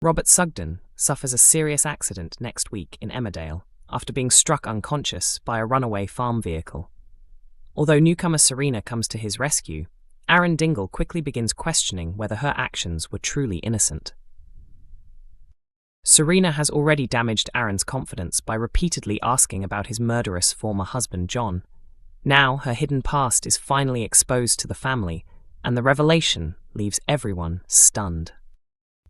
Robert Sugden suffers a serious accident next week in Emmerdale after being struck unconscious by a runaway farm vehicle. Although newcomer Serena comes to his rescue, Dingle quickly begins questioning whether her actions were truly innocent. Serena has already damaged Aaron's confidence by repeatedly asking about his murderous former husband John. Now her hidden past is finally exposed to the family, and the revelation leaves everyone stunned.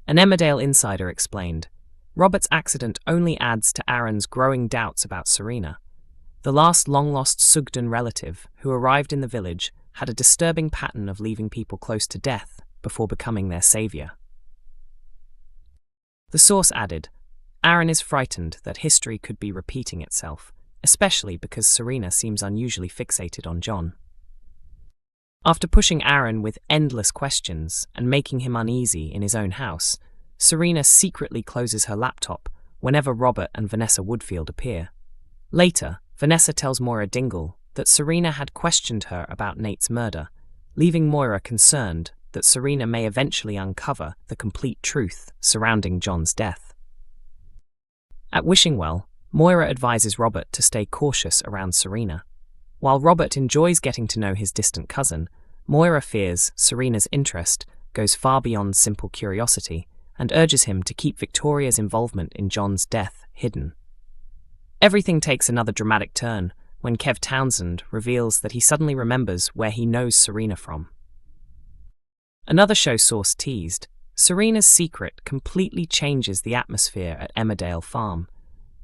An Emmerdale insider explained, Robert's accident only adds to Aaron's growing doubts about Serena. The last long-lost Sugden relative who arrived in the village had a disturbing pattern of leaving people close to death before becoming their savior. The source added, Aaron is frightened that history could be repeating itself, especially because Serena seems unusually fixated on John. After pushing Aaron with endless questions and making him uneasy in his own house, Serena secretly closes her laptop whenever Robert and Vanessa Woodfield appear. Later, Vanessa tells Moira Dingle that Serena had questioned her about Nate's murder, leaving Moira concerned that Serena may eventually uncover the complete truth surrounding John's death. At Wishingwell, Moira advises Robert to stay cautious around Serena. While Robert enjoys getting to know his distant cousin, Moira fears Serena's interest goes far beyond simple curiosity and urges him to keep Victoria's involvement in John's death hidden. Everything takes another dramatic turn when Kev Townsend reveals that he suddenly remembers where he knows Serena from. Another show source teased, Serena's secret completely changes the atmosphere at Emmerdale Farm.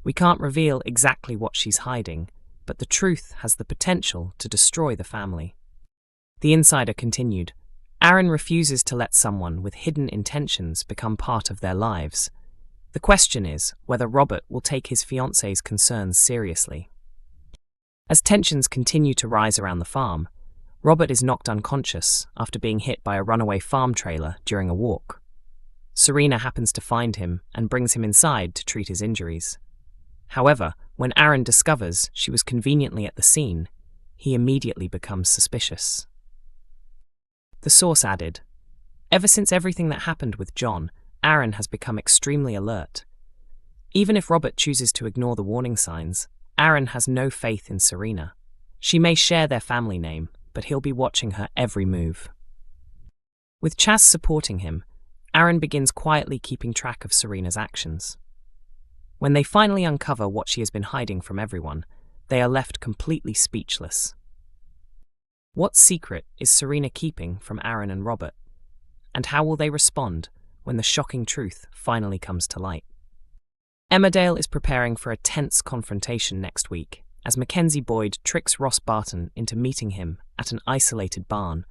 We can't reveal exactly what she's hiding, but the truth has the potential to destroy the family. The insider continued, Aaron refuses to let someone with hidden intentions become part of their lives. The question is whether Robert will take his fiancée's concerns seriously. As tensions continue to rise around the farm, Robert is knocked unconscious after being hit by a runaway farm trailer during a walk. Serena happens to find him and brings him inside to treat his injuries. However, when Aaron discovers she was conveniently at the scene, he immediately becomes suspicious. The source added, ever since everything that happened with John, Aaron has become extremely alert. Even if Robert chooses to ignore the warning signs, Aaron has no faith in Serena. She may share their family name, but he'll be watching her every move. With Chas supporting him, Aaron begins quietly keeping track of Serena's actions. When they finally uncover what she has been hiding from everyone, they are left completely speechless. What secret is Serena keeping from Aaron and Robert? And how will they respond when the shocking truth finally comes to light? Emmerdale is preparing for a tense confrontation next week as Mackenzie Boyd tricks Ross Barton into meeting him at an isolated barn,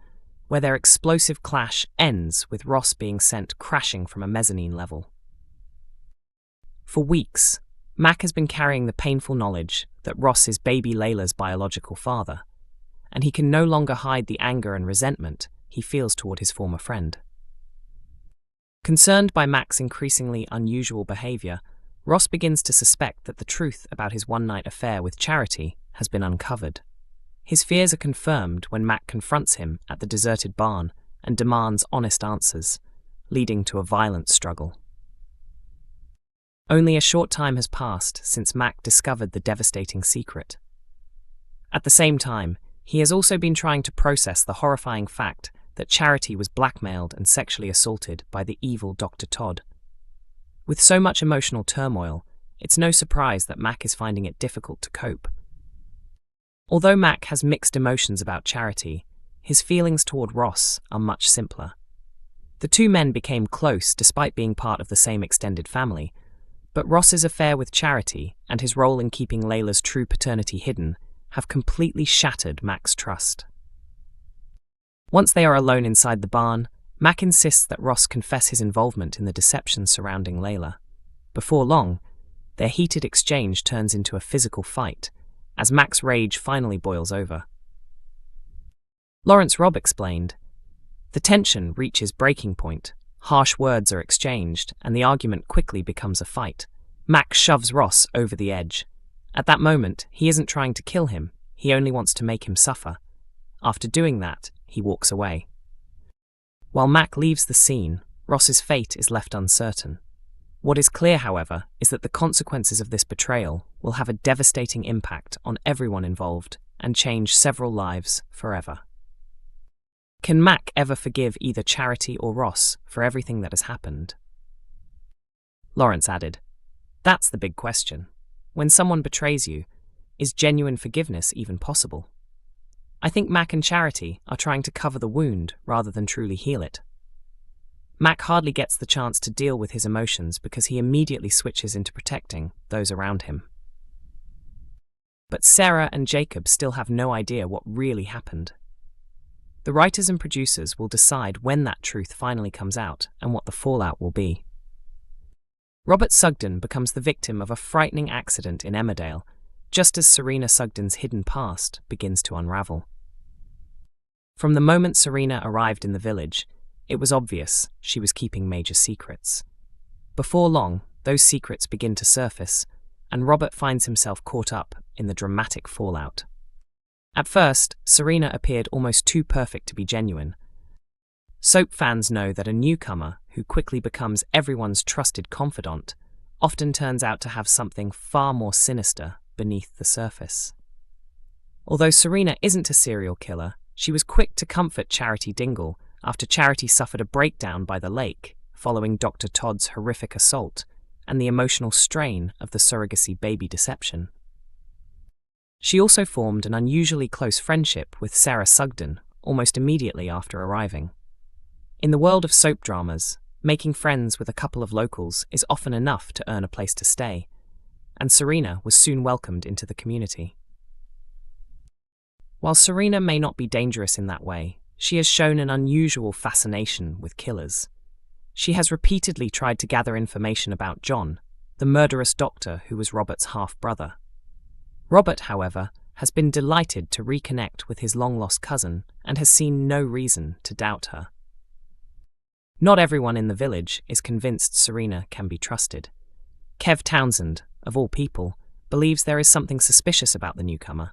where their explosive clash ends with Ross being sent crashing from a mezzanine level. For weeks, Mac has been carrying the painful knowledge that Ross is baby Layla's biological father, and he can no longer hide the anger and resentment he feels toward his former friend. Concerned by Mac's increasingly unusual behavior, Ross begins to suspect that the truth about his one-night affair with Charity has been uncovered. His fears are confirmed when Mac confronts him at the deserted barn and demands honest answers, leading to a violent struggle. Only a short time has passed since Mac discovered the devastating secret. At the same time, he has also been trying to process the horrifying fact that Charity was blackmailed and sexually assaulted by the evil Dr. Todd. With so much emotional turmoil, it's no surprise that Mac is finding it difficult to cope. Although Mac has mixed emotions about Charity, his feelings toward Ross are much simpler. The two men became close despite being part of the same extended family, but Ross's affair with Charity and his role in keeping Layla's true paternity hidden have completely shattered Mac's trust. Once they are alone inside the barn, Mac insists that Ross confess his involvement in the deception surrounding Layla. Before long, their heated exchange turns into a physical fight, as Mac's rage finally boils over. Lawrence Robb explained, the tension reaches breaking point, harsh words are exchanged, and the argument quickly becomes a fight. Mac shoves Ross over the edge. At that moment, he isn't trying to kill him, he only wants to make him suffer. After doing that, he walks away. While Mac leaves the scene, Ross's fate is left uncertain. What is clear, however, is that the consequences of this betrayal will have a devastating impact on everyone involved and change several lives forever. Can Mac ever forgive either Charity or Ross for everything that has happened? Lawrence added, "That's the big question. When someone betrays you, is genuine forgiveness even possible? I think Mac and Charity are trying to cover the wound rather than truly heal it. Mac hardly gets the chance to deal with his emotions because he immediately switches into protecting those around him. But Sarah and Jacob still have no idea what really happened. The writers and producers will decide when that truth finally comes out and what the fallout will be. Robert Sugden becomes the victim of a frightening accident in Emmerdale, just as Serena Sugden's hidden past begins to unravel. From the moment Serena arrived in the village, it was obvious she was keeping major secrets. Before long, those secrets begin to surface, and Robert finds himself caught up in the dramatic fallout. At first, Serena appeared almost too perfect to be genuine. Soap fans know that a newcomer, who quickly becomes everyone's trusted confidant, often turns out to have something far more sinister beneath the surface. Although Serena isn't a serial killer, she was quick to comfort Charity Dingle after Charity suffered a breakdown by the lake following Dr. Todd's horrific assault and the emotional strain of the surrogacy baby deception. She also formed an unusually close friendship with Sarah Sugden almost immediately after arriving. In the world of soap dramas, making friends with a couple of locals is often enough to earn a place to stay, and Serena was soon welcomed into the community. While Serena may not be dangerous in that way, she has shown an unusual fascination with killers. She has repeatedly tried to gather information about John, the murderous doctor who was Robert's half-brother. Robert, however, has been delighted to reconnect with his long-lost cousin and has seen no reason to doubt her. Not everyone in the village is convinced Serena can be trusted. Kev Townsend, of all people, believes there is something suspicious about the newcomer.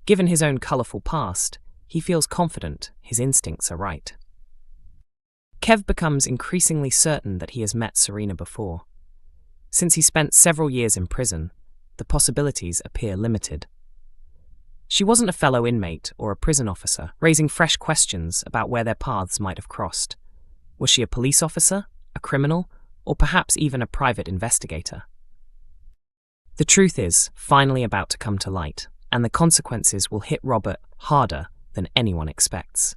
Given his own colourful past, he feels confident his instincts are right. Kev becomes increasingly certain that he has met Serena before. Since he spent several years in prison, the possibilities appear limited. She wasn't a fellow inmate or a prison officer, raising fresh questions about where their paths might have crossed. Was she a police officer, a criminal, or perhaps even a private investigator? The truth is finally about to come to light, and the consequences will hit Robert harder than anyone expects.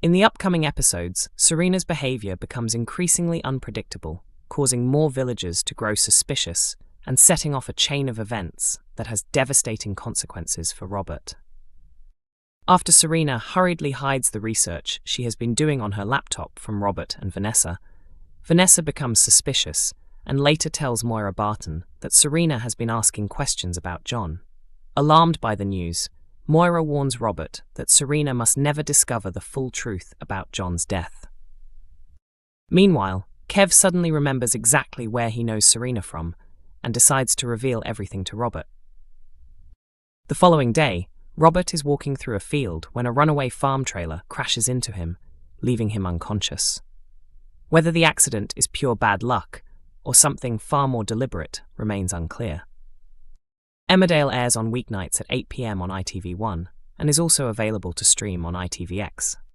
In the upcoming episodes, Serena's behaviour becomes increasingly unpredictable, causing more villagers to grow suspicious and setting off a chain of events that has devastating consequences for Robert. After Serena hurriedly hides the research she has been doing on her laptop from Robert and Vanessa, Vanessa becomes suspicious and later tells Moira Barton that Serena has been asking questions about John. Alarmed by the news, Moira warns Robert that Serena must never discover the full truth about John's death. Meanwhile, Kev suddenly remembers exactly where he knows Serena from and decides to reveal everything to Robert. The following day, Robert is walking through a field when a runaway farm trailer crashes into him, leaving him unconscious. Whether the accident is pure bad luck or something far more deliberate remains unclear. Emmerdale airs on weeknights at 8 p.m. on ITV1 and is also available to stream on ITVX.